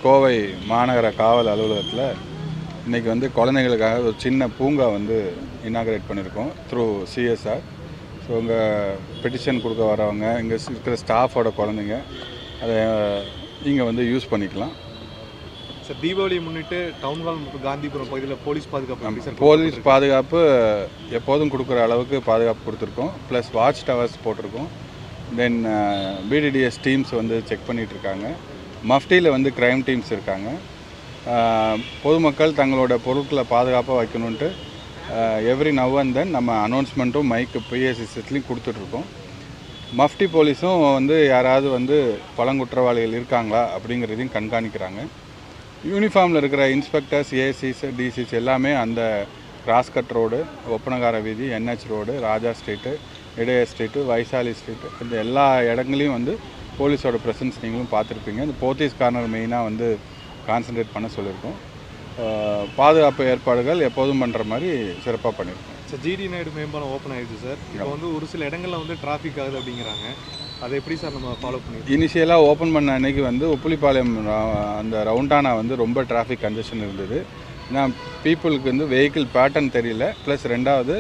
கோவை மாநகர காவல் அலுவலகத்தில் இன்றைக்கி வந்து குழந்தைங்களுக்காக ஒரு சின்ன பூங்கா வந்து இனாகரேட் பண்ணியிருக்கோம் த்ரூ சிஎஸ்ஆர். ஸோ இங்கே பெட்டிஷன் கொடுக்க வரவங்க, இங்கே இருக்கிற ஸ்டாஃபோட குழந்தைங்க அதை இங்கே வந்து யூஸ் பண்ணிக்கலாம். சார், தீபாவளியை முன்னிட்டு டவுன்ஹால் மற்றும் காந்திபுரம் பகுதியில் போலீஸ் பாதுகாப்பு போலீஸ் பாதுகாப்பு எப்போதும் கொடுக்குற அளவுக்கு பாதுகாப்பு கொடுத்துருக்கோம். ப்ளஸ் வாட்ச் டவர்ஸ் போட்டிருக்கோம். தென் பிடிடிஎஸ் டீம்ஸ் வந்து செக் பண்ணிகிட்ருக்காங்க. மஃப்டியில் வந்து க்ரைம் டீம்ஸ் இருக்காங்க. பொதுமக்கள் தங்களோட பொருட்களை பாதுகாப்பாக வைக்கணுன்ட்டு எவ்ரி நவ் அண்ட் தென் நம்ம அனௌன்ஸ்மெண்ட்டும் மைக்கு பிஏ சிஸ்டத்துலேயும் கொடுத்துட்ருக்கோம். மஃப்டி போலீஸும் வந்து யாராவது வந்து பழங்குற்றவாளிகள் இருக்காங்களா அப்படிங்கிறதையும் கண்காணிக்கிறாங்க. யூனிஃபார்மில் இருக்கிற இன்ஸ்பெக்டர்ஸ், ஏசிஸ், டிசிஸ் எல்லாமே அந்த கிராஸ்கட் ரோடு, ஒப்பனகார வீதி, என்ஹெச் ரோடு, ராஜா ஸ்ட்ரீட்டு, இடைய ஸ்ட்ரீட்டு, வைசாலி ஸ்ட்ரீட்டு, இந்த எல்லா இடங்களையும் வந்து போலீஸோட ப்ரெசன்ஸ் நீங்களும் பார்த்துருப்பீங்க. இந்த போத்தீஸ் கார்னர் மெயினாக வந்து கான்சன்ட்ரேட் பண்ண சொல்லியிருக்கோம். பாதுகாப்பு ஏற்பாடுகள் எப்போதும் பண்ணுற மாதிரி சிறப்பாக பண்ணியிருக்கோம். சார், ஜிடி நாயுடு மேம்பாலம் ஓப்பன் ஆகிடுச்சு சார். இப்போ வந்து ஒரு சில இடங்களில் வந்து டிராஃபிக் ஆகுது அப்படிங்கிறாங்க. அதை எப்படி சார் நம்ம ஃபாலோ பண்ணி? இனிஷியலாக ஓப்பன் பண்ண அன்றைக்கி வந்து உப்புளிப்பாளையம் அந்த ரவுண்டானா வந்து ரொம்ப டிராஃபிக் கன்ஜெஷன் இருந்தது. ஏன்னா பீப்புளுக்கு வந்து வெஹிக்கிள் பேட்டர்ன் தெரியல. ப்ளஸ் ரெண்டாவது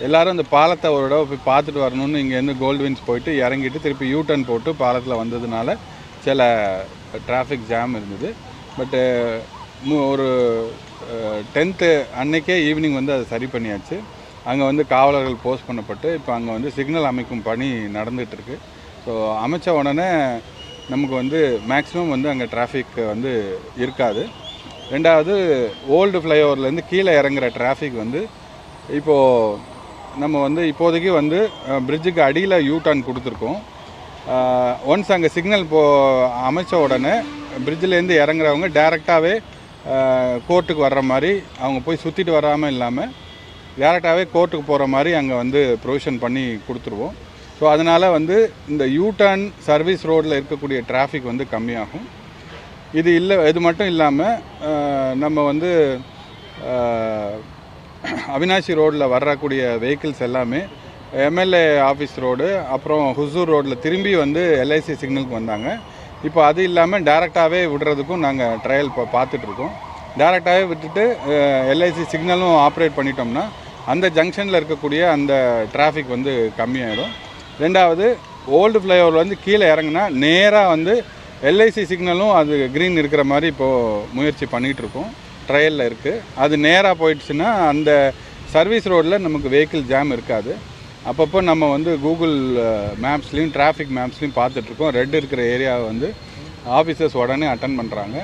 எல்லோரும் அந்த பாலத்தை ஒரு தடவை போய் பார்த்துட்டு வரணும்னு இங்கேருந்து கோல்ட்வின்ஸ் போயிட்டு இறங்கிட்டு திருப்பி யூட்டர்ன் போட்டு பாலத்தில் வந்ததுனால சில டிராஃபிக் ஜாம் இருந்தது. பட்டு ஒரு 10th அன்னைக்கே ஈவினிங் வந்து அதை சரி பண்ணியாச்சு. அங்கே வந்து காவலர்கள் போஸ்ட் பண்ணப்பட்டு இப்போ அங்கே வந்து சிக்னல் அமைக்கும் பணி நடந்துகிட்ருக்கு. ஸோ அமைச்ச உடனே நமக்கு வந்து மேக்ஸிமம் வந்து அங்கே டிராஃபிக் வந்து இருக்காது. ரெண்டாவது ஓல்டு ஃப்ளைஓவர்லேருந்து கீழே இறங்குற டிராஃபிக் வந்து இப்போது நம்ம வந்து இப்போதைக்கு வந்து பிரிட்ஜுக்கு அடியில் யூட்டர்ன் கொடுத்துருக்கோம். ஒன்ஸ் அங்கே சிக்னல் அமைச்ச உடனே பிரிட்ஜிலேருந்து இறங்குறவங்க டேரெக்டாகவே கோர்ட்டுக்கு வர்ற மாதிரி, அவங்க போய் சுற்றிட்டு வராமல் இல்லாமல் டேரெக்டாகவே கோர்ட்டுக்கு போகிற மாதிரி அங்கே வந்து ப்ரொவிஷன் பண்ணி கொடுத்துருவோம். ஸோ அதனால் வந்து இந்த யூட்டர்ன் சர்வீஸ் ரோடில் இருக்கக்கூடிய டிராஃபிக் வந்து கம்மியாகும். இது மட்டும் இல்லாமல் நம்ம வந்து அவினாஷி ரோடில் வரக்கூடிய வெஹிக்கிள்ஸ் எல்லாமே எம்எல்ஏ ஆஃபீஸ் ரோடு, அப்புறம் ஹுசூர் ரோடில் திரும்பி வந்து எல்ஐசி சிக்னலுக்கு வந்தாங்க. இப்போ அது இல்லாமல் டேரெக்டாகவே விடுறதுக்கும் நாங்கள் ட்ரையல் இப்போ பார்த்துட்ருக்கோம். டேரெக்டாகவே விட்டுட்டு எல்ஐசி சிக்னலும் ஆப்ரேட் பண்ணிட்டோம்னா அந்த ஜங்ஷனில் இருக்கக்கூடிய அந்த டிராஃபிக் வந்து கம்மியாயிடும். ரெண்டாவது ஓல்டு ஃப்ளைஓவர் வந்து கீழே இறங்குனா நேராக வந்து எல்ஐசி சிக்னலும் அது க்ரீன் இருக்கிற மாதிரி இப்போது முயற்சி பண்ணிகிட்ருக்கோம். ட்ரையலில் இருக்குது. அது நேராக போயிடுச்சுன்னா அந்த சர்வீஸ் ரோடில் நமக்கு வெஹிக்கிள் ஜாம் இருக்காது. அப்பப்போ நம்ம வந்து கூகுள் மேப்ஸ்லேயும் டிராஃபிக் மேப்ஸ்லேயும் பார்த்துட்ருக்கோம். ரெட் இருக்கிற ஏரியாவை வந்து ஆஃபீஸர்ஸ் உடனே அட்டன் பண்ணுறாங்க.